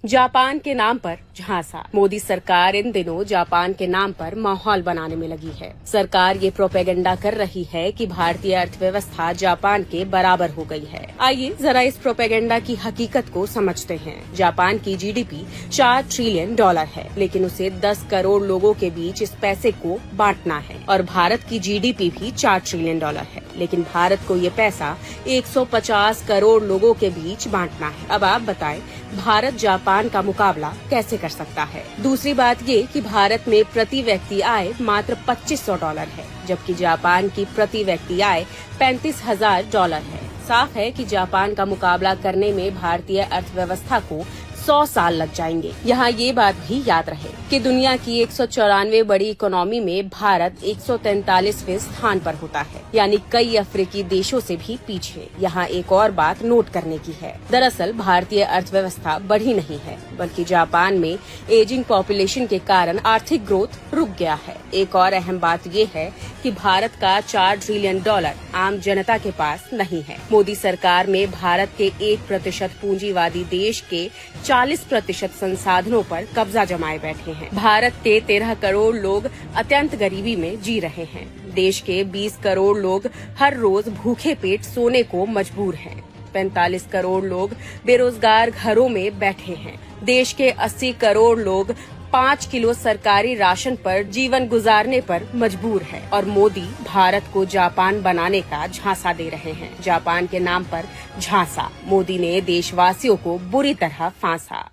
Japan के नाम पर झांसा। मोदी सरकार इन दिनों जापान के नाम पर माहौल बनाने में लगी है। सरकार ये प्रोपेगेंडा कर रही है कि भारतीय अर्थव्यवस्था जापान के बराबर हो गई है। आइए जरा इस प्रोपेगेंडा की हकीकत को समझते हैं। जापान की जीडीपी 4 ट्रिलियन डॉलर है, लेकिन उसे 10 करोड़ लोगों के बीच इस पैसे को बांटना है। और भारत की जीडीपी भी 4 ट्रिलियन डॉलर है, लेकिन भारत को ये पैसा 150 करोड़ लोगों के बीच बांटना है। अब आप बताएं, भारत जापान का मुकाबला कैसे कर सकता है? दूसरी बात ये कि भारत में प्रति व्यक्ति आय मात्र 2500 डॉलर है, जबकि जापान की प्रति व्यक्ति आय 35,000 डॉलर है। साफ है कि जापान का मुकाबला करने में भारतीय अर्थव्यवस्था को 100 साल लग जाएंगे। यहाँ ये बात भी याद रहे कि दुनिया की 194 बड़ी इकोनॉमी में भारत 143वें स्थान पर होता है, यानी कई अफ्रीकी देशों से भी पीछे। यहाँ एक और बात नोट करने की है। दरअसल भारतीय अर्थव्यवस्था बढ़ी नहीं है, बल्कि जापान में एजिंग पॉपुलेशन के कारण आर्थिक ग्रोथ रुक गया है। एक और अहम बात ये है कि भारत का 4 ट्रिलियन डॉलर आम जनता के पास नहीं है। मोदी सरकार में भारत के 1% पूंजीवादी देश के 40% संसाधनों पर कब्जा जमाए बैठे हैं। भारत के 13 करोड़ लोग अत्यंत गरीबी में जी रहे हैं। देश के 20 करोड़ लोग हर रोज भूखे पेट सोने को मजबूर हैं। 45 करोड़ लोग बेरोजगार घरों में बैठे हैं। देश के 80 करोड़ लोग 5 किलो सरकारी राशन पर जीवन गुजारने पर मजबूर है। और मोदी भारत को जापान बनाने का झांसा दे रहे हैं। जापान के नाम पर झांसा। मोदी ने देशवासियों को बुरी तरह फांसा।